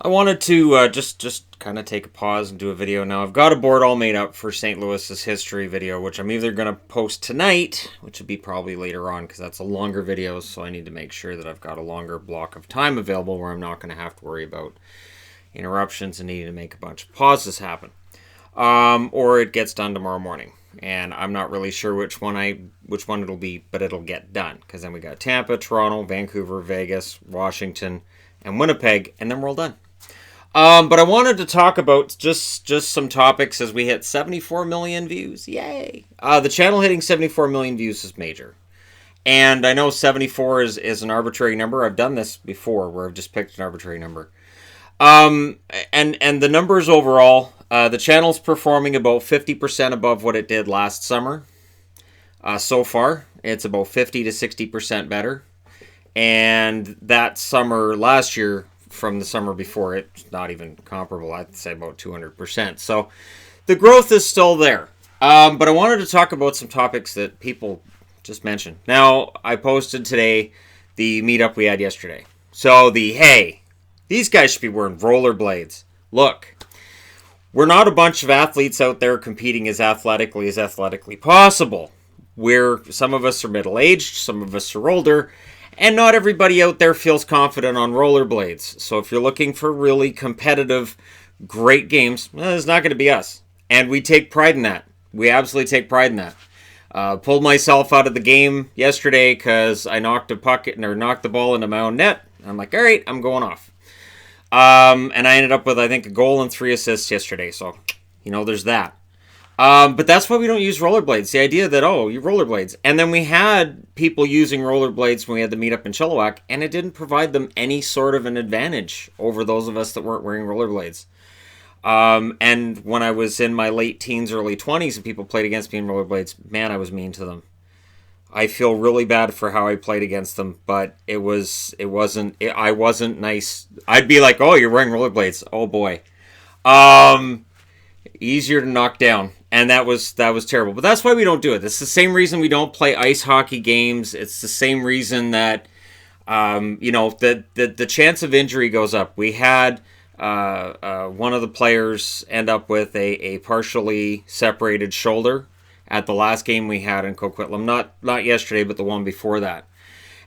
I wanted to just kind of take a pause and do a video now. I've got a board all made up for St. Louis's history video, which I'm either going to post tonight, which will be probably later on because that's a longer video, so I need to make sure that I've got a longer block of time available where I'm not going to have to worry about interruptions and needing to make a bunch of pauses happen. Or it gets done tomorrow morning. And I'm not really sure which one it'll be, but it'll get done. Because then we got Tampa, Toronto, Vancouver, Vegas, Washington, and Winnipeg, and then we're all done. But I wanted to talk about just some topics as we hit 74 million views. Yay! The channel hitting 74 million views is major. And I know 74 is an arbitrary number. I've done this before where I've just picked an arbitrary number. And the numbers overall, the channel's performing about 50% above what it did last summer. So far, it's about 50 to 60% better. And that summer last year, from the summer before, it's not even comparable. I'd say about 200%. So the growth is still there. But I wanted to talk about some topics that people just mentioned. Now, I posted today the meetup we had yesterday. So hey, these guys should be wearing rollerblades. Look, we're not a bunch of athletes out there competing as athletically possible. Some of us are middle-aged, some of us are older, and not everybody out there feels confident on rollerblades. So if you're looking for really competitive, great games, it's not going to be us. And we take pride in that. We absolutely take pride in that. Pulled myself out of the game yesterday because I knocked the ball into my own net. I'm like, all right, I'm going off. And I ended up with, I think, a goal and 3 assists yesterday. So, there's that. But that's why we don't use rollerblades. The idea that, you rollerblades. And then we had people using rollerblades when we had the meetup in Chilliwack, and it didn't provide them any sort of an advantage over those of us that weren't wearing rollerblades. And when I was in my late teens, early 20s, and people played against me in rollerblades, man, I was mean to them. I feel really bad for how I played against them, but I wasn't nice. I'd be like, oh, you're wearing rollerblades. Oh boy. Easier to knock down. And that was terrible. But that's why we don't do it. It's the same reason we don't play ice hockey games. It's the same reason that, the chance of injury goes up. We had one of the players end up with a partially separated shoulder at the last game we had in Coquitlam. Not yesterday, but the one before that.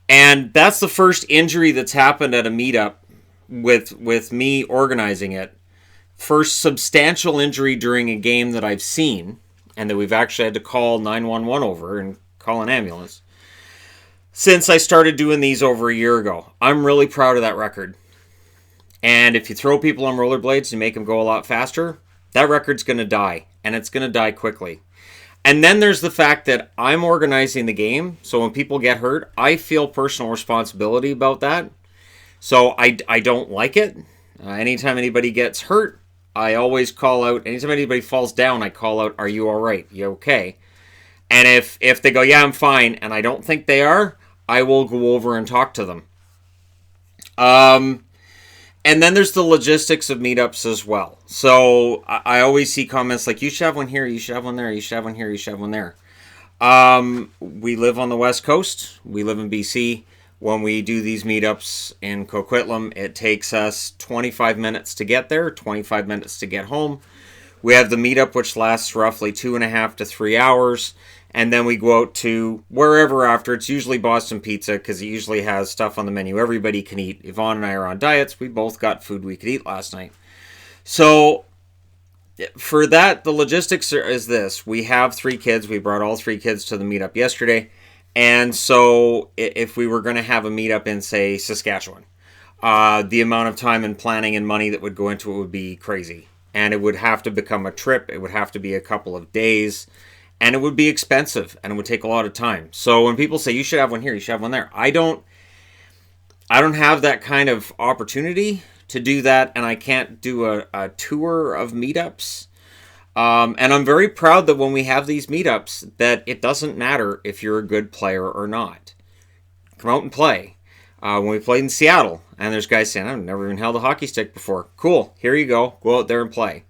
And that's the first injury that's happened at a meetup with me organizing it. First substantial injury during a game that I've seen, and that we've actually had to call 911 over and call an ambulance, since I started doing these over a year ago. I'm really proud of that record. And if you throw people on rollerblades and make them go a lot faster, that record's going to die, and it's going to die quickly. And then there's the fact that I'm organizing the game, so when people get hurt, I feel personal responsibility about that. So I don't like it. Anytime anybody gets hurt, I always call out. Anytime anybody falls down, I call out, are you all right? You okay? And if they go, yeah, I'm fine, and I don't think they are, I will go over and talk to them. And then there's the logistics of meetups as well. So I always see comments like, you should have one here, you should have one there, you should have one here, you should have one there. We live on the West Coast. We live in BC. When we do these meetups in Coquitlam, it takes us 25 minutes to get there, 25 minutes to get home. We have the meetup, which lasts roughly 2.5 to 3 hours. And then we go out to wherever after. It's usually Boston Pizza because it usually has stuff on the menu everybody can eat. Yvonne and I are on diets. We both got food we could eat last night. So for that, the logistics is this. We have 3 kids. We brought all 3 kids to the meetup yesterday. And so if we were going to have a meetup in, say, Saskatchewan, the amount of time and planning and money that would go into it would be crazy. And it would have to become a trip. It would have to be a couple of days. And it would be expensive. And it would take a lot of time. So when people say, you should have one here, you should have one there, I don't have that kind of opportunity to do that. And I can't do a tour of meetups. And I'm very proud that when we have these meetups, that it doesn't matter if you're a good player or not. Come out and play. When we played in Seattle, and there's guys saying, I've never even held a hockey stick before. Cool, here you go. Go out there and play.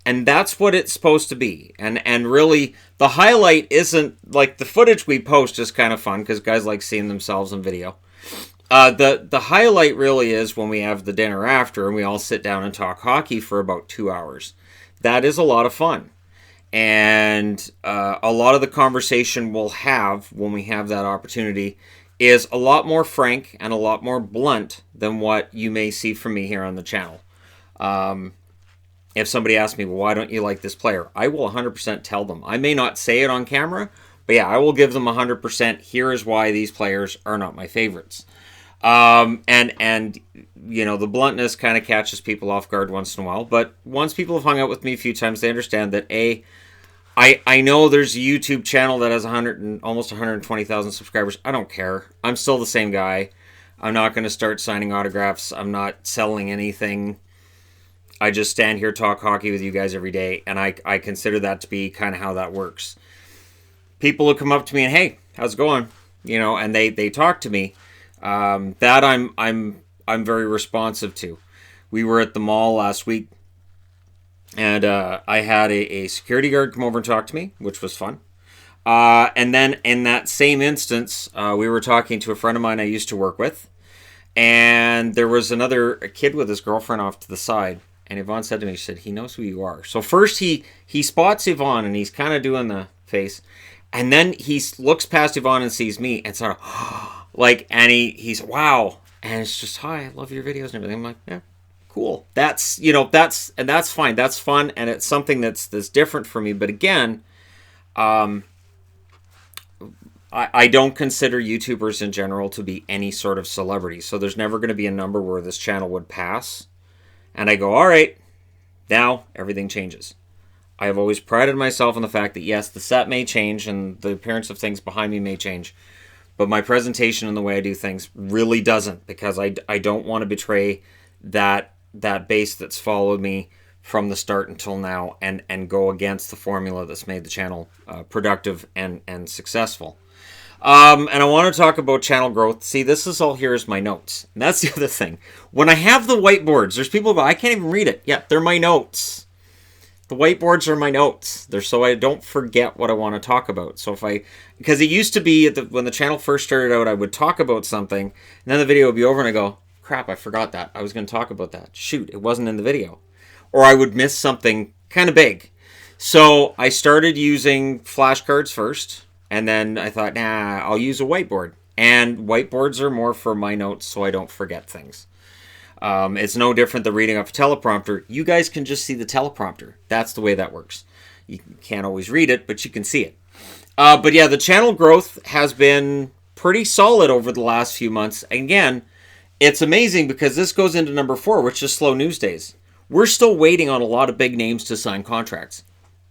And that's what it's supposed to be. And really, the highlight isn't, like, the footage we post is kind of fun, because guys like seeing themselves in video. The highlight really is when we have the dinner after and we all sit down and talk hockey for about 2 hours. That is a lot of fun. And a lot of the conversation we'll have when we have that opportunity is a lot more frank and a lot more blunt than what you may see from me here on the channel. If somebody asks me, well, why don't you like this player? I will 100% tell them. I may not say it on camera, but yeah, I will give them 100%. Here is why these players are not my favorites. And you know, the bluntness kind of catches people off guard once in a while. But once people have hung out with me a few times, they understand that I know there's a YouTube channel that has almost 120,000 subscribers. I don't care. I'm still the same guy. I'm not going to start signing autographs. I'm not selling anything. I just stand here, talk hockey with you guys every day, and I consider that to be kind of how that works. People will come up to me and, hey, how's it going? You know, and they talk to me. That I'm very responsive to. We were at the mall last week, and I had a security guard come over and talk to me, which was fun. And then in that same instance, we were talking to a friend of mine I used to work with, and there was another kid with his girlfriend off to the side. And Yvonne said to me, she said, he knows who you are. So first he spots Yvonne, and he's kind of doing the face. And then he looks past Yvonne and sees me, and sort of, like, and he's, wow. And it's just, hi, I love your videos and everything. I'm like, yeah, cool. That's, you know, that's fine. That's fun, and it's something that's different for me. But again, I don't consider YouTubers in general to be any sort of celebrity. So there's never going to be a number where this channel would pass. And I go, all right, now everything changes. I have always prided myself on the fact that, yes, the set may change and the appearance of things behind me may change, but my presentation and the way I do things really doesn't, because I don't want to betray that base that's followed me from the start until now and go against the formula that's made the channel productive and successful. And I want to talk about channel growth. See, this is all here is my notes. And that's the other thing. When I have the whiteboards, there's people who go, I can't even read it. Yeah, they're my notes. The whiteboards are my notes. They're so I don't forget what I want to talk about. So because it used to be when the channel first started out, I would talk about something, and then the video would be over, and I go, crap, I forgot that. I was going to talk about that. Shoot, it wasn't in the video. Or I would miss something kind of big. So I started using flashcards first. And then I thought, nah, I'll use a whiteboard. And whiteboards are more for my notes so I don't forget things. It's no different than reading off a teleprompter. You guys can just see the teleprompter. That's the way that works. You can't always read it, but you can see it. But yeah, the channel growth has been pretty solid over the last few months. Again, it's amazing because this goes into number 4, which is slow news days. We're still waiting on a lot of big names to sign contracts.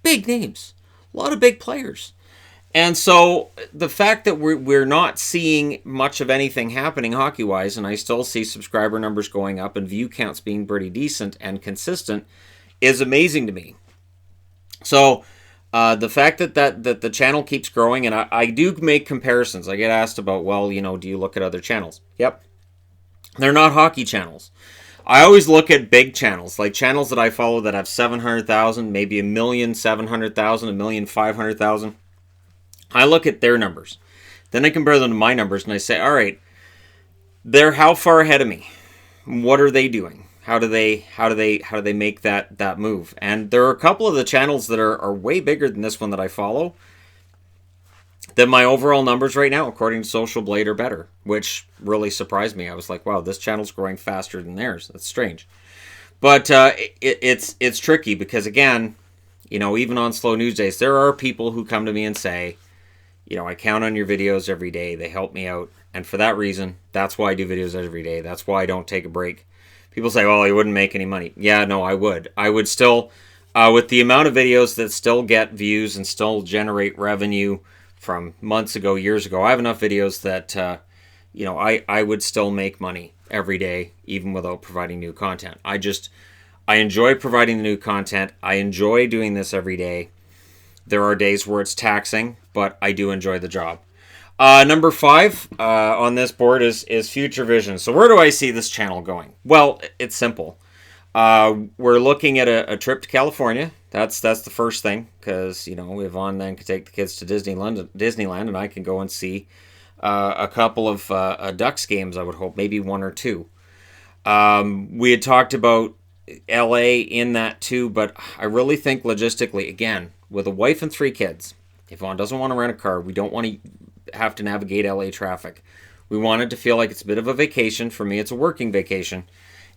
Big names. A lot of big players. And so the fact that we're not seeing much of anything happening hockey-wise, and I still see subscriber numbers going up and view counts being pretty decent and consistent, is amazing to me. So the fact that the channel keeps growing, and I do make comparisons. I get asked about, well, you know, do you look at other channels? Yep. They're not hockey channels. I always look at big channels, like channels that I follow that have 700,000, maybe 1,700,000, 1,500,000. I look at their numbers. Then I compare them to my numbers and I say, all right, they're how far ahead of me? What are they doing? How do they make that move? And there are a couple of the channels that are way bigger than this one that I follow than my overall numbers right now, according to Social Blade, are better, which really surprised me. I was like, wow, this channel's growing faster than theirs. That's strange. But it's tricky because, again, you know, even on slow news days, there are people who come to me and say, you know, I count on your videos every day. They help me out. And for that reason, that's why I do videos every day. That's why I don't take a break. People say, well, you wouldn't make any money. Yeah, no, I would. I would still, with the amount of videos that still get views and still generate revenue from months ago, years ago, I have enough videos that, you know, I would still make money every day, even without providing new content. I enjoy providing the new content. I enjoy doing this every day. There are days where it's taxing, but I do enjoy the job. Number 5 on this board is future vision. So where do I see this channel going? Well, it's simple. We're looking at a trip to California. That's the first thing, because, you know, Yvonne then can take the kids to Disneyland, and I can go and see a couple of Ducks games, I would hope, maybe one or two. We had talked about LA in that too, but I really think logistically, again, with a wife and 3 kids, if Vaughn doesn't want to rent a car, we don't want to have to navigate LA traffic. We want it to feel like it's a bit of a vacation. For me, it's a working vacation.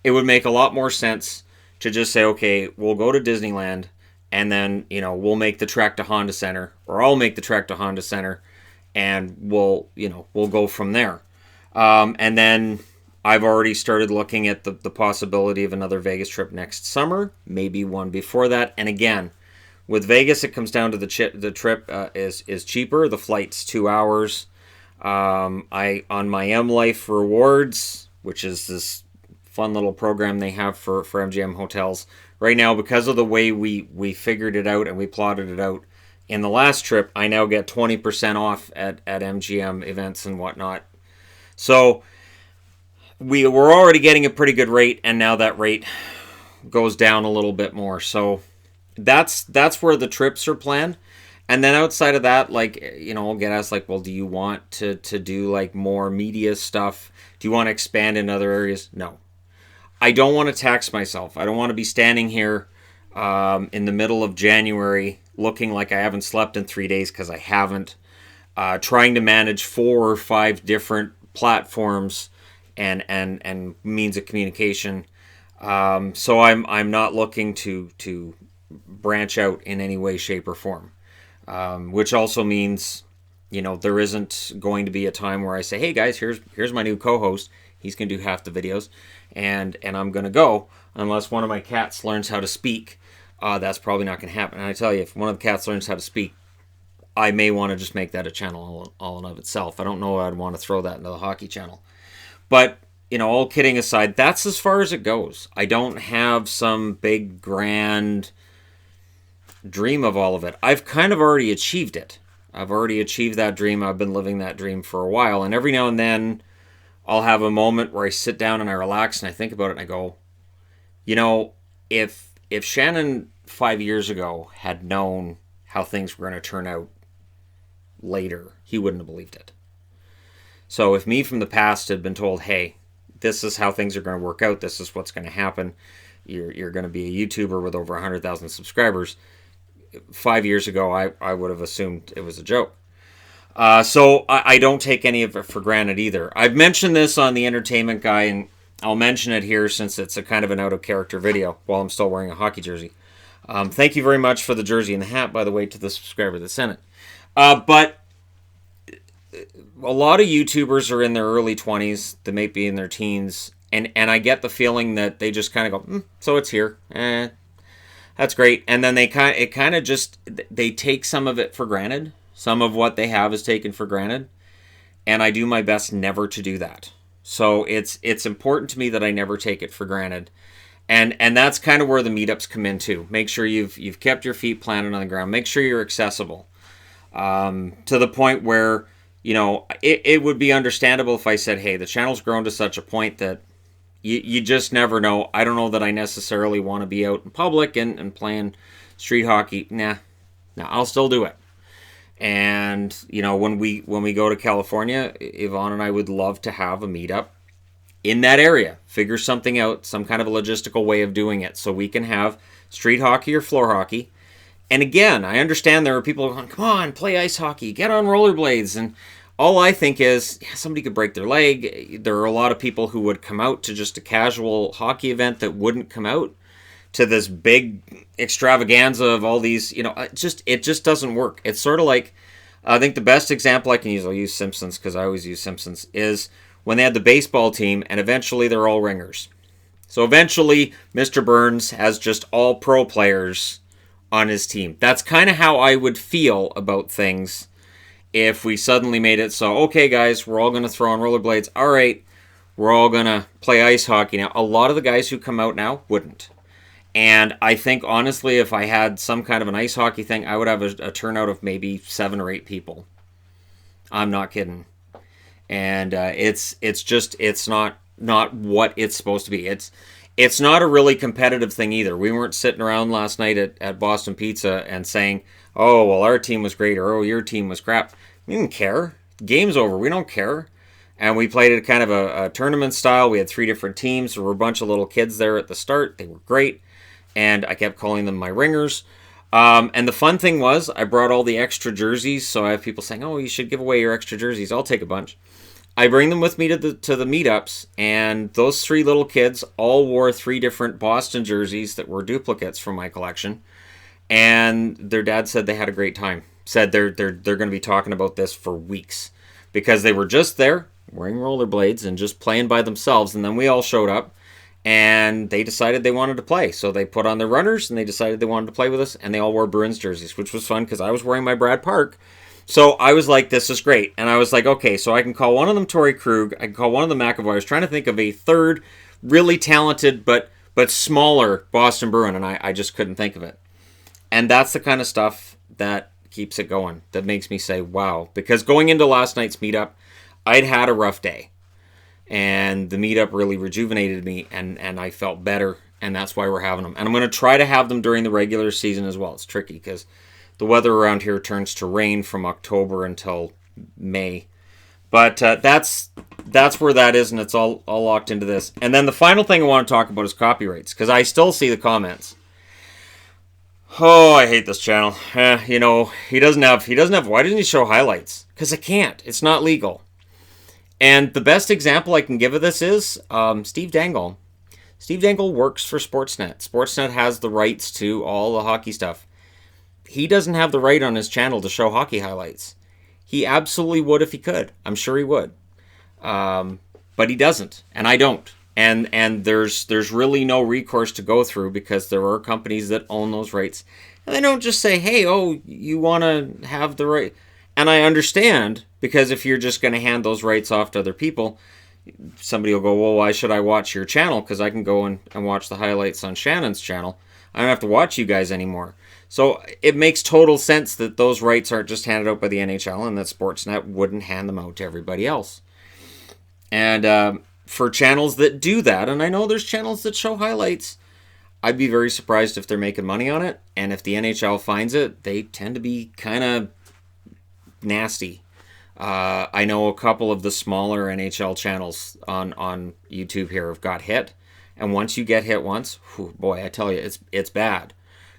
It would make a lot more sense to just say, okay, we'll go to Disneyland, and then, we'll make the trek to Honda Center, or I'll make the trek to Honda Center, and we'll go from there. And then I've already started looking at the possibility of another Vegas trip next summer, maybe one before that. And again, with Vegas, it comes down to the trip is cheaper. The flight's 2 hours. On my M Life Rewards, which is this fun little program they have for MGM hotels right now, because of the way we figured it out and we plotted it out in the last trip, I now get 20% off at MGM events and whatnot. So we were already getting a pretty good rate, and now that rate goes down a little bit more. So that's where the trips are planned. And then outside of that, I'll get asked, well, do you want to do, more media stuff? Do you want to expand in other areas? No. I don't want to tax myself. I don't want to be standing here in the middle of January looking like I haven't slept in 3 days, because I haven't. Trying to manage 4 or 5 different platforms and means of communication. So I'm not looking to branch out in any way, shape, or form. Which also means, there isn't going to be a time where I say, hey guys, here's my new co-host. He's going to do half the videos, and I'm going to go, unless one of my cats learns how to speak. That's probably not going to happen. And I tell you, if one of the cats learns how to speak, I may want to just make that a channel all in of itself. I don't know if I'd want to throw that into the hockey channel. But, all kidding aside, that's as far as it goes. I don't have some big, grand dream of all of it. I've kind of already achieved it. I've already achieved that dream. I've been living that dream for a while. And every now and then, I'll have a moment where I sit down and I relax and I think about it and I go, if Shannon 5 years ago had known how things were going to turn out later, he wouldn't have believed it. So if me from the past had been told, hey, this is how things are going to work out, this is what's going to happen, you're going to be a YouTuber with over 100,000 subscribers, 5 years ago, I would have assumed it was a joke. So I don't take any of it for granted either. I've mentioned this on the Entertainment Guy, and I'll mention it here since it's a kind of an out-of-character video while I'm still wearing a hockey jersey. Thank you very much for the jersey and the hat, by the way, to the subscriber that sent it. But a lot of YouTubers are in their early 20s. They may be in their teens. And I get the feeling that they just kind of go, so it's here. That's great. And then they take some of it for granted. Some of what they have is taken for granted. And I do my best never to do that. So it's important to me that I never take it for granted. And that's kind of where the meetups come in too. Make sure you've kept your feet planted on the ground. Make sure you're accessible. To the point where, it would be understandable if I said, hey, the channel's grown to such a point that you just never know. I don't know that I necessarily want to be out in public and playing street hockey. Nah, I'll still do it. And, when we go to California, Yvonne and I would love to have a meetup in that area. Figure something out, some kind of a logistical way of doing it, so we can have street hockey or floor hockey. And again, I understand there are people going, come on, play ice hockey, get on rollerblades. And all I think is, somebody could break their leg. There are a lot of people who would come out to just a casual hockey event that wouldn't come out to this big extravaganza of all these, it just doesn't work. It's sort of like, I think the best example I can use, I'll use Simpsons because I always use Simpsons, is when they had the baseball team and eventually they're all ringers. So eventually Mr. Burns has just all pro players on his team. That's kind of how I would feel about things if we suddenly made it so, okay guys, we're all going to throw on rollerblades. All right, we're all going to play ice hockey now. A lot of the guys who come out now wouldn't. And I think, honestly, if I had some kind of an ice hockey thing, I would have a turnout of maybe 7 or 8 people. I'm not kidding. And it's not what it's supposed to be. It's not a really competitive thing either. We weren't sitting around last night at Boston Pizza and saying, oh, well, our team was great, or oh, your team was crap. We didn't care. game's over. We don't care. And we played it kind of a tournament style. We had 3 different teams. There were a bunch of little kids there at the start. They were great. And I kept calling them my ringers. And the fun thing was, I brought all the extra jerseys. So I have people saying, oh, you should give away your extra jerseys. I'll take a bunch. I bring them with me to the meetups. And those 3 little kids all wore 3 different Boston jerseys that were duplicates from my collection. And their dad said they had a great time. Said they're going to be talking about this for weeks. Because they were just there, wearing rollerblades and just playing by themselves. And then we all showed up. And they decided they wanted to play. So they put on their runners and they decided they wanted to play with us. And they all wore Bruins jerseys, which was fun because I was wearing my Brad Park. So I was like, this is great. And I was like, okay, so I can call one of them Torrey Krug. I can call one of them McAvoy. I was trying to think of a third really talented but smaller Boston Bruin. And I just couldn't think of it. And that's the kind of stuff that keeps it going. That makes me say, wow. Because going into last night's meetup, I'd had a rough day. And the meetup really rejuvenated me, and I felt better, and that's why we're having them. And I'm going to try to have them during the regular season as well. It's tricky because the weather around here turns to rain from October until May. But that's where that is, and it's all locked into this. And then the final thing I want to talk about is copyrights, because I still see the comments. Oh, I hate this channel. He doesn't have. Why didn't he show highlights? Because I can't. It's not legal. And the best example I can give of this is Steve Dangle. Steve Dangle works for Sportsnet. Sportsnet has the rights to all the hockey stuff. He doesn't have the right on his channel to show hockey highlights. He absolutely would if he could. I'm sure he would. But he doesn't, and I don't. And there's really no recourse to go through because there are companies that own those rights. And they don't just say, hey, you want to have the right. And I understand, because if you're just going to hand those rights off to other people, somebody will go, well, why should I watch your channel? Because I can go and watch the highlights on Shannon's channel. I don't have to watch you guys anymore. So it makes total sense that those rights aren't just handed out by the NHL and that Sportsnet wouldn't hand them out to everybody else. And for channels that do that, and I know there's channels that show highlights, I'd be very surprised if they're making money on it. And if the NHL finds it, they tend to be kind of nasty. I know a couple of the smaller NHL channels on YouTube here have got hit, and once you get hit once, whew, boy, I tell you, it's bad,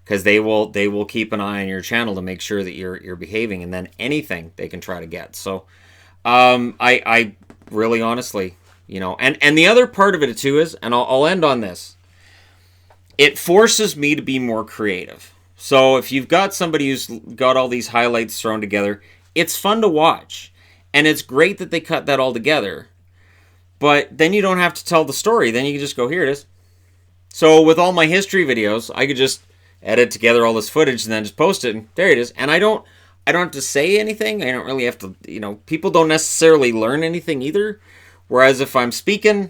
because they will keep an eye on your channel to make sure that you're behaving, and then anything they can try to get. So, I really honestly, and the other part of it too is, and I'll end on this. It forces me to be more creative. So if you've got somebody who's got all these highlights thrown together, it's fun to watch, and it's great that they cut that all together, but then you don't have to tell the story. Then you can just go, here it is. So with all my history videos, I could just edit together all this footage and then just post it, and there it is. And I don't have to say anything. I don't really have to, people don't necessarily learn anything either. Whereas if I'm speaking,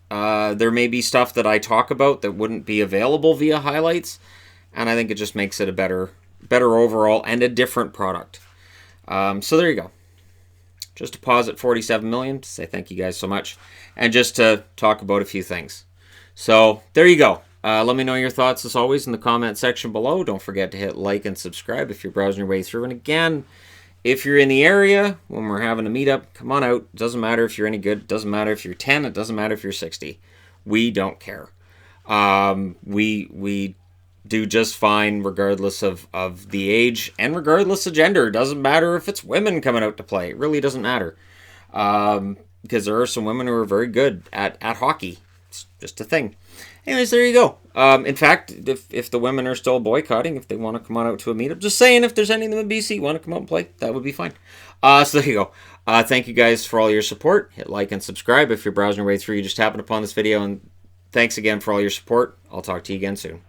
there may be stuff that I talk about that wouldn't be available via highlights, and I think it just makes it a better overall and a different product. So there you go. Just to pause at 47 million to say thank you guys so much, and just to talk about a few things. So there you go. Let me know your thoughts as always in the comment section below. Don't forget to hit like and subscribe if you're browsing your way through. And again, if you're in the area when we're having a meetup, come on out. It doesn't matter if you're any good. It doesn't matter if you're 10. It doesn't matter if you're 60. We don't care. We do just fine regardless of the age and regardless of gender. It doesn't matter if it's women coming out to play. It really doesn't matter. Because there are some women who are very good at hockey. It's just a thing. Anyways, there you go. In fact, if the women are still boycotting, if they want to come on out to a meetup, just saying, if there's any of them in BC want to come out and play, that would be fine. So there you go. Thank you guys for all your support. Hit like and subscribe if you're browsing your way through. You just happened upon this video, and thanks again for all your support. I'll talk to you again soon.